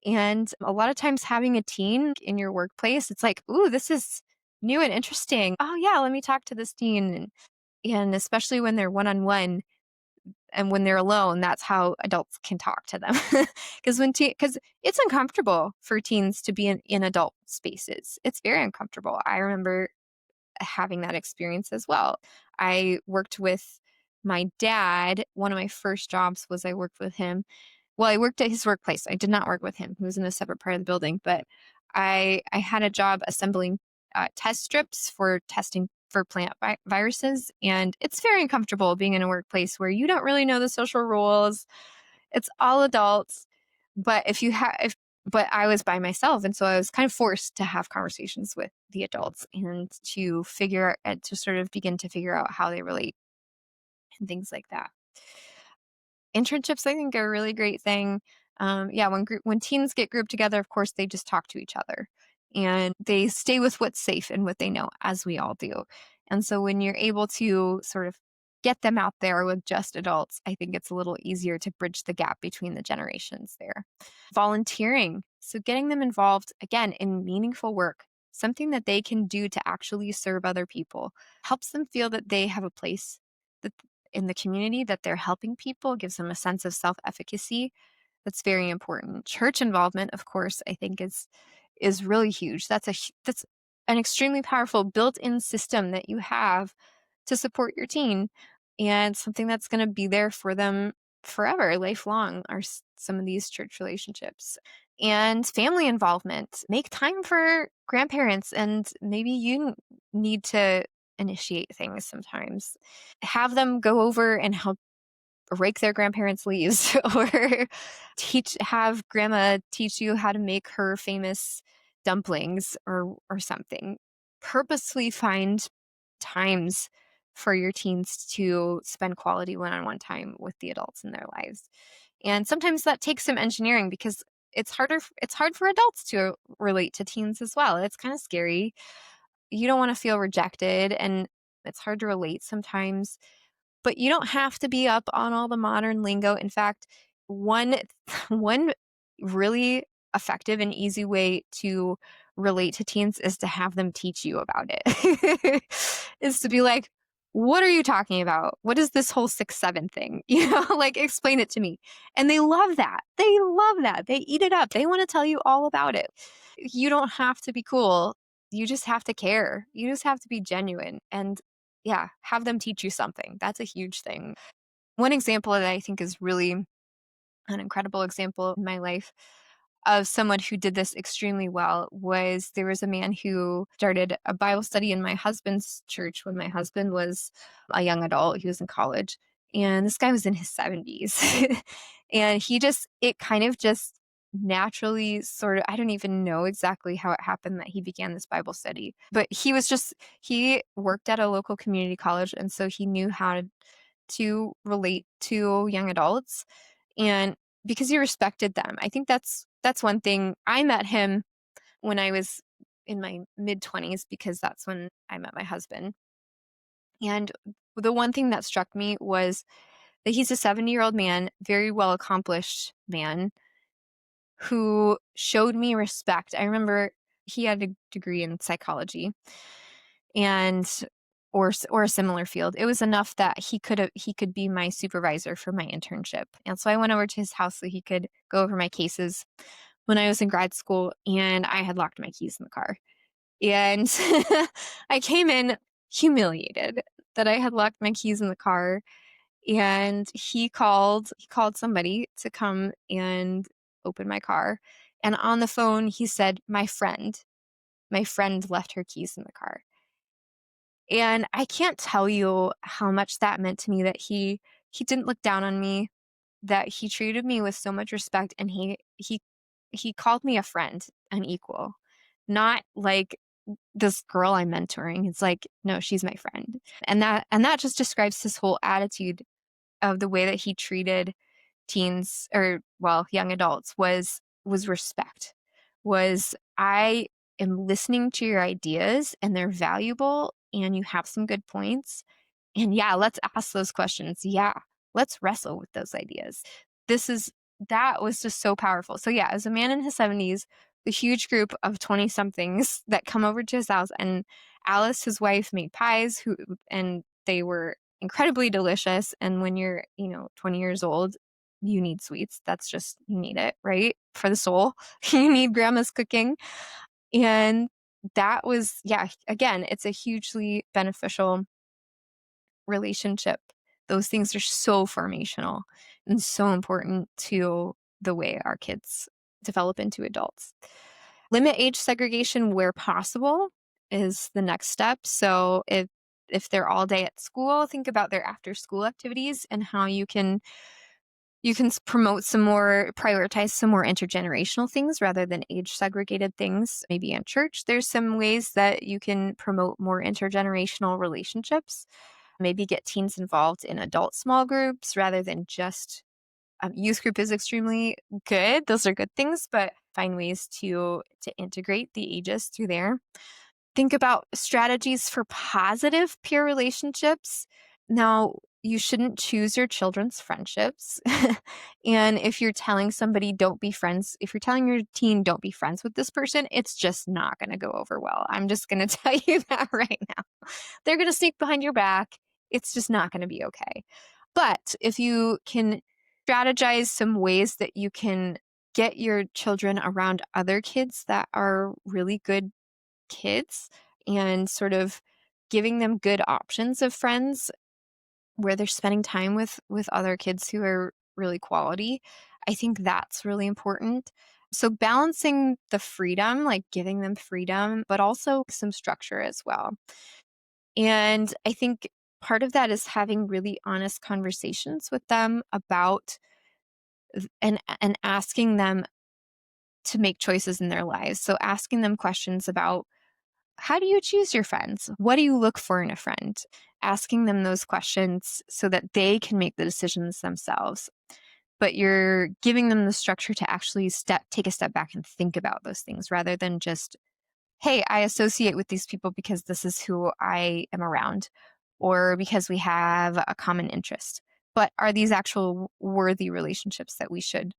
Speaker 1: And a lot of times having a teen in your workplace, it's like, ooh, this is new and interesting. Oh yeah, let me talk to this teen. And especially when they're one-on-one and when they're alone, that's how adults can talk to them. Because because it's uncomfortable for teens to be in adult spaces. It's very uncomfortable. I remember having that experience as well. I worked with my dad. One of my first jobs was I worked with him. Well, I worked at his workplace. I did not work with him. He was in a separate part of the building, but I had a job assembling test strips for testing for plant viruses, and it's very uncomfortable being in a workplace where you don't really know the social rules. It's all adults, but but I was by myself, and so I was kind of forced to have conversations with the adults and to sort of begin to figure out how they relate and things like that. Internships, I think, are a really great thing. Yeah, when teens get grouped together, of course, they just talk to each other and they stay with what's safe and what they know, as we all do. And so when you're able to sort of get them out there with just adults, I think it's a little easier to bridge the gap between the generations there. Volunteering, so getting them involved again in meaningful work, something that they can do to actually serve other people, helps them feel that they have a place that in the community, that they're helping people, gives them a sense of self-efficacy. That's very important. Church involvement, of course, I think is really huge. That's an extremely powerful built-in system that you have to support your teen, and something that's going to be there for them forever, lifelong, are some of these church relationships. And family involvement. Make time for grandparents, and maybe you need to initiate things sometimes. Have them go over and help rake their grandparents' leaves or have grandma teach you how to make her famous dumplings or something. Purposely find times for your teens to spend quality one-on-one time with the adults in their lives. And sometimes that takes some engineering because it's hard for adults to relate to teens as well. It's kind of scary. You don't want to feel rejected, and it's hard to relate sometimes, but you don't have to be up on all the modern lingo. In fact, one one really effective and easy way to relate to teens is to have them teach you about it. Is to be like, what are you talking about? What is this whole 6-7 thing? Like explain it to me. And they love that. They love that. They eat it up. They want to tell you all about it. You don't have to be cool. You just have to care. You just have to be genuine. And yeah, have them teach you something. That's a huge thing. One example that I think is really an incredible example in my life of someone who did this extremely well was there was a man who started a Bible study in my husband's church when my husband was a young adult. He was in college. And this guy was in his 70s. And it kind of just naturally sort of, I don't even know exactly how it happened that he began this Bible study, but he worked at a local community college. And so he knew how to relate to young adults. And because he respected them. I think that's one thing. I met him when I was in my mid-20s because that's when I met my husband. And the one thing that struck me was that he's a 70-year-old man, very well accomplished man who showed me respect. I remember he had a degree in psychology and or a similar field. It was enough that he could be my supervisor for my internship. And so I went over to his house so he could go over my cases when I was in grad school, and I had locked my keys in the car. And I came in humiliated that I had locked my keys in the car, and he called somebody to come and open my car. And on the phone he said, my friend left her keys in the car. And I can't tell you how much that meant to me, that he didn't look down on me, that he treated me with so much respect, and he called me a friend, an equal. Not like this girl I'm mentoring. It's like, no, she's my friend. And that just describes his whole attitude of the way that he treated teens, or well, young adults, was respect. Was am listening to your ideas and they're valuable and you have some good points. And yeah, let's ask those questions. Yeah, let's wrestle with those ideas. That was just so powerful. So yeah, as a man in his 70s, a huge group of 20 somethings that come over to his house, and Alice, his wife, made pies and they were incredibly delicious. And when you're, 20 years old, you need sweets. You need it, right? For the soul. You need grandma's cooking. And that was, yeah, again, it's a hugely beneficial relationship. Those things are so formational and so important to the way our kids develop into adults. Limit age segregation where possible is the next step. So if they're all day at school, think about their after school activities and how you can prioritize some more intergenerational things rather than age segregated things. Maybe in church, there's some ways that you can promote more intergenerational relationships. Maybe get teens involved in adult small groups rather than just youth group is extremely good. Those are good things, but find ways to integrate the ages through there. Think about strategies for positive peer relationships. Now, you shouldn't choose your children's friendships. And if you're telling somebody don't be friends, if you're telling your teen don't be friends with this person, it's just not going to go over well. I'm just going to tell you that right now. They're going to sneak behind your back. It's just not going to be okay. But if you can strategize some ways that you can get your children around other kids that are really good kids and sort of giving them good options of friends where they're spending time with other kids who are really quality, I think that's really important. So balancing the freedom, like giving them freedom, but also some structure as well. And I think part of that is having really honest conversations with them about and asking them to make choices in their lives. So asking them questions about how do you choose your friends? What do you look for in a friend? Asking them those questions so that they can make the decisions themselves. But you're giving them the structure to actually take a step back and think about those things rather than just, hey, I associate with these people because this is who I am around or because we have a common interest. But are these actual worthy relationships that we should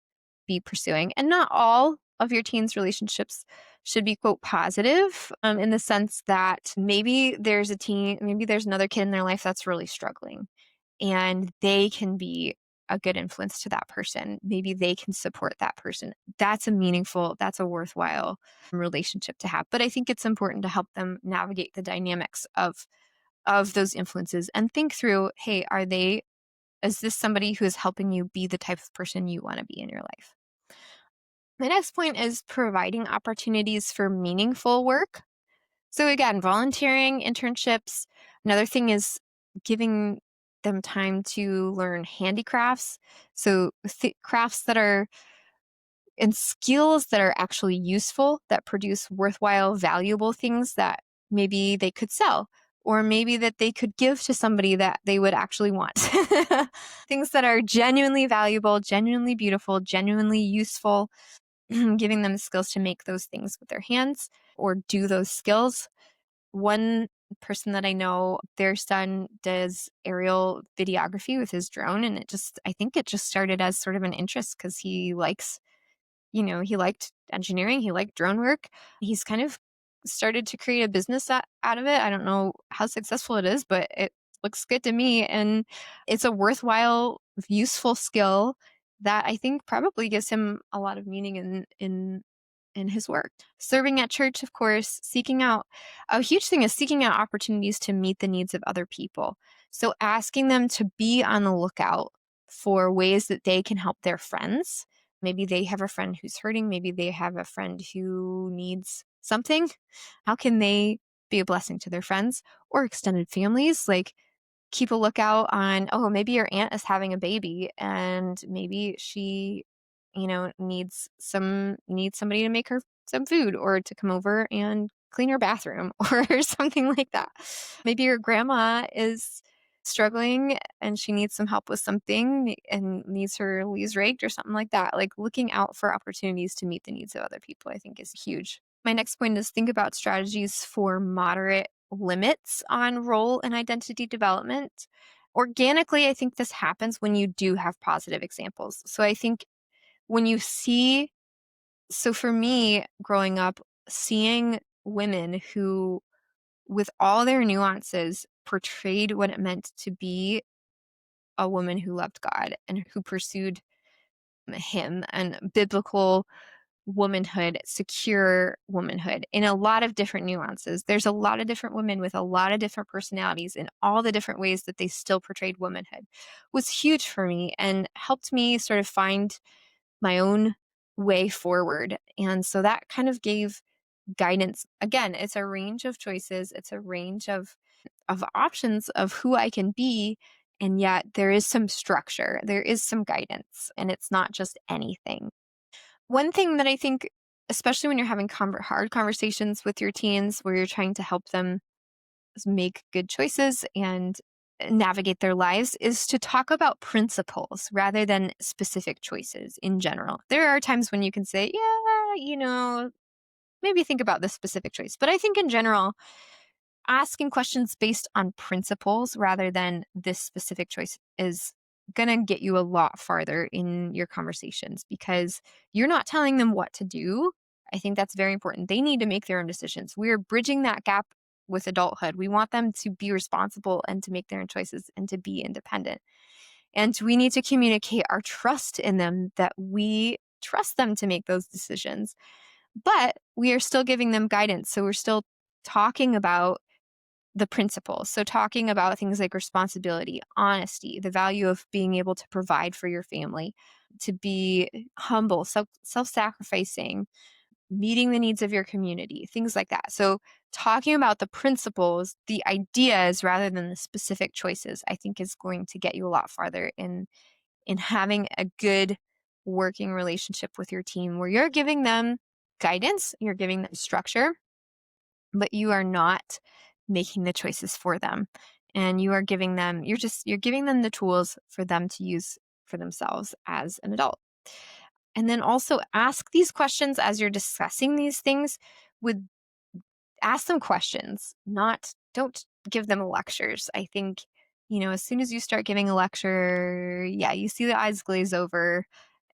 Speaker 1: be pursuing? And not all of your teens' relationships should be, quote, positive in the sense that maybe there's another kid in their life that's really struggling and they can be a good influence to that person. Maybe they can support that person. That's a worthwhile relationship to have. But I think it's important to help them navigate the dynamics of those influences and think through, hey, is this somebody who is helping you be the type of person you want to be in your life? The next point is providing opportunities for meaningful work. So again, volunteering, internships. Another thing is giving them time to learn handicrafts. So crafts that are and skills that are actually useful, that produce worthwhile, valuable things that maybe they could sell, or maybe that they could give to somebody that they would actually want. Things that are genuinely valuable, genuinely beautiful, genuinely useful, giving them the skills to make those things with their hands or do those skills. One person that I know, their son does aerial videography with his drone, and I think it just started as sort of an interest because he liked engineering, he liked drone work. He's kind of started to create a business out of it. I don't know how successful it is, but it looks good to me. And it's a worthwhile, useful skill that I think probably gives him a lot of meaning in his work. Serving at church, of course, a huge thing is seeking out opportunities to meet the needs of other people. So asking them to be on the lookout for ways that they can help their friends. Maybe they have a friend who's hurting. Maybe they have a friend who needs something. How can they be a blessing to their friends or extended families? Like, keep a lookout on, oh, maybe your aunt is having a baby and maybe she, needs somebody to make her some food or to come over and clean her bathroom or something like that. Maybe your grandma is struggling and she needs some help with something and needs her leaves raked or something like that. Like looking out for opportunities to meet the needs of other people, I think is huge. My next point is think about strategies for moderate limits on role and identity development. Organically, I think this happens when you do have positive examples. So I think when you see, so for me, growing up, seeing women who, with all their nuances, portrayed what it meant to be a woman who loved God and who pursued Him and biblical womanhood, secure womanhood in a lot of different nuances. There's a lot of different women with a lot of different personalities in all the different ways that they still portrayed womanhood was huge for me and helped me sort of find my own way forward. And so that kind of gave guidance. Again, it's a range of choices. It's a range of options of who I can be. And yet there is some structure, there is some guidance, and it's not just anything. One thing that I think, especially when you're having hard conversations with your teens where you're trying to help them make good choices and navigate their lives, is to talk about principles rather than specific choices in general. There are times when you can say, yeah, maybe think about this specific choice. But I think in general, asking questions based on principles rather than this specific choice is going to get you a lot farther in your conversations because you're not telling them what to do. I think that's very important. They need to make their own decisions. We're bridging that gap with adulthood. We want them to be responsible and to make their own choices and to be independent. And we need to communicate our trust in them, that we trust them to make those decisions. But we are still giving them guidance. So we're still talking about the principles. So talking about things like responsibility, honesty, the value of being able to provide for your family, to be humble, self-sacrificing, meeting the needs of your community, things like that. So talking about the principles, the ideas rather than the specific choices, I think is going to get you a lot farther in having a good working relationship with your team where you're giving them guidance, you're giving them structure, but you are not making the choices for them. And you are giving them, you're giving them the tools for them to use for themselves as an adult. And then also ask these questions as you're discussing these things. Ask them questions, don't give them lectures. I think, as soon as you start giving a lecture, you see the eyes glaze over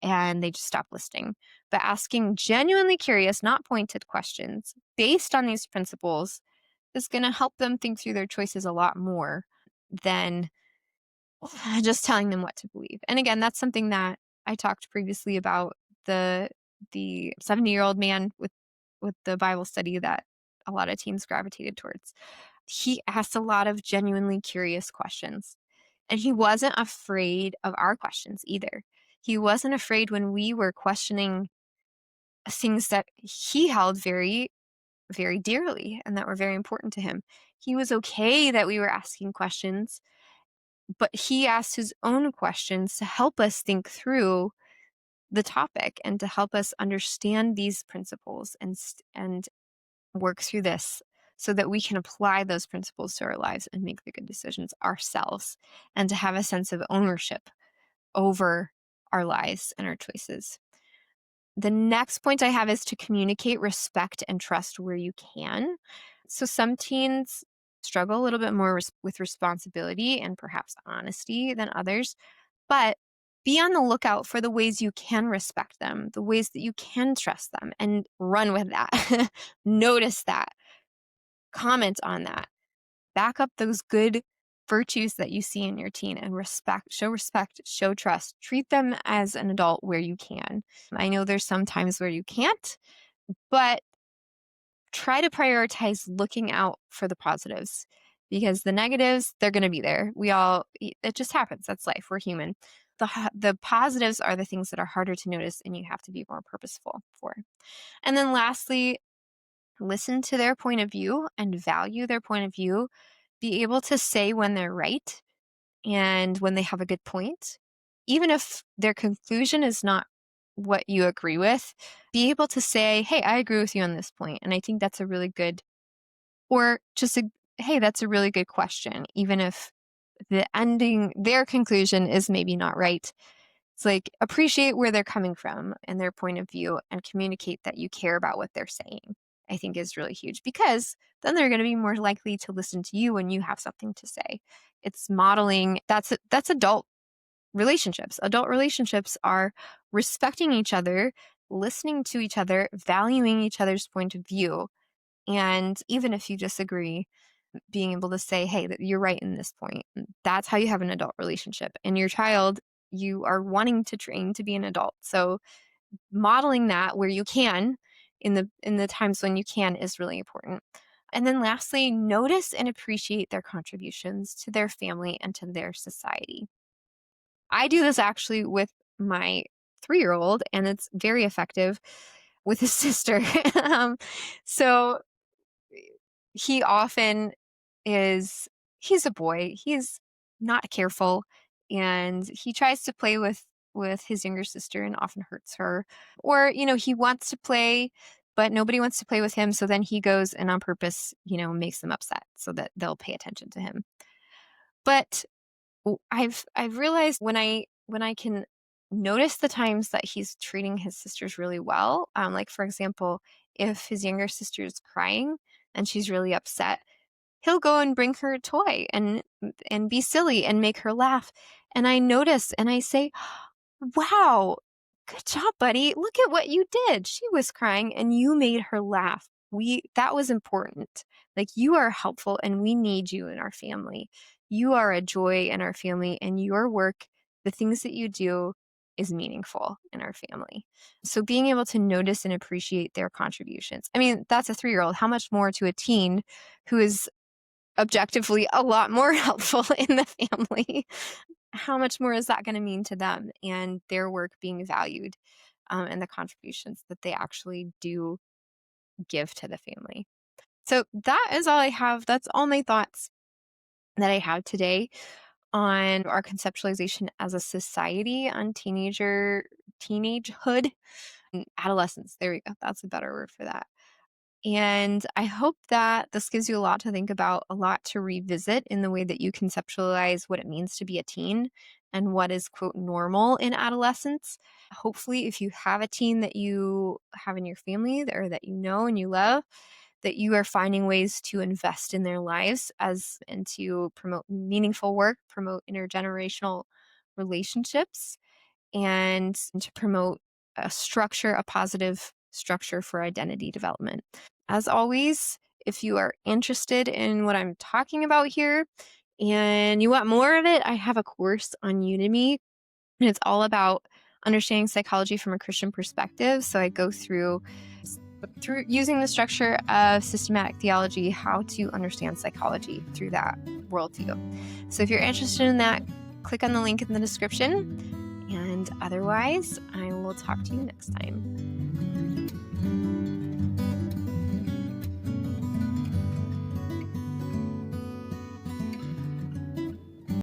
Speaker 1: and they just stop listening. But asking genuinely curious, not pointed questions based on these principles is going to help them think through their choices a lot more than just telling them what to believe. And again, that's something that I talked previously about the 70-year-old man with the Bible study that a lot of teens gravitated towards. He asked a lot of genuinely curious questions, and he wasn't afraid of our questions either. He wasn't afraid when we were questioning things that he held very, very dearly and that were very important to him. He was okay that we were asking questions, but he asked his own questions to help us think through the topic and to help us understand these principles and work through this so that we can apply those principles to our lives and make the good decisions ourselves and to have a sense of ownership over our lives and our choices. The next point I have is to communicate respect and trust where you can. So some teens struggle a little bit more with responsibility and perhaps honesty than others, but be on the lookout for the ways you can respect them, the ways that you can trust them, and run with that. Notice that. Comment on that. Back up those good virtues that you see in your teen and respect, show trust. Treat them as an adult where you can. I know there's some times where you can't, but try to prioritize looking out for the positives because the negatives, they're going to be there. It just happens. That's life. We're human. The positives are the things that are harder to notice and you have to be more purposeful for. And then lastly, listen to their point of view and value their point of view. Be able to say when they're right and when they have a good point, even if their conclusion is not what you agree with, be able to say, hey, I agree with you on this point. And I think that's a really good, or just hey, that's a really good question, even if their conclusion is maybe not right. It's like appreciate where they're coming from and their point of view and communicate that you care about what they're saying. I think is really huge, because then they're going to be more likely to listen to you when you have something to say. It's modeling. That's adult relationships. Adult relationships are respecting each other, listening to each other, valuing each other's point of view. And even if you disagree, being able to say, hey, that you're right in this point. That's how you have an adult relationship. And your child, you are wanting to train to be an adult. So modeling that where you can, in the times when you can, is really important. And then lastly, notice and appreciate their contributions to their family and to their society. I do this actually with my 3-year-old, and it's very effective with his sister. So he often he's a boy. He's not careful, and he tries to play with his younger sister and often hurts her. Or, he wants to play, but nobody wants to play with him. So then he goes and on purpose, makes them upset so that they'll pay attention to him. But I've realized when I can notice the times that he's treating his sisters really well, like for example, if his younger sister is crying and she's really upset, he'll go and bring her a toy and be silly and make her laugh. And I notice and I say, wow, good job, buddy. Look at what you did. She was crying and you made her laugh. That was important. Like, you are helpful and we need you in our family. You are a joy in our family, and your work, the things that you do, is meaningful in our family. So being able to notice and appreciate their contributions. I mean, that's a 3-year-old. How much more to a teen who is objectively a lot more helpful in the family? How much more is that going to mean to them and their work being valued, and the contributions that they actually do give to the family? So that is all I have. That's all my thoughts that I have today on our conceptualization as a society on teenagehood and adolescence. There we go. That's a better word for that. And I hope that this gives you a lot to think about, a lot to revisit in the way that you conceptualize what it means to be a teen and what is, quote, normal in adolescence. Hopefully, if you have a teen that you have in your family or that you know and you love, that you are finding ways to invest in their lives and to promote meaningful work, promote intergenerational relationships, and to promote a positive structure for identity development. As always, if you are interested in what I'm talking about here and you want more of it, I have a course on Udemy, and it's all about understanding psychology from a Christian perspective. So I go through using the structure of systematic theology, how to understand psychology through that worldview. So if you're interested in that, click on the link in the description. And otherwise, I will talk to you next time.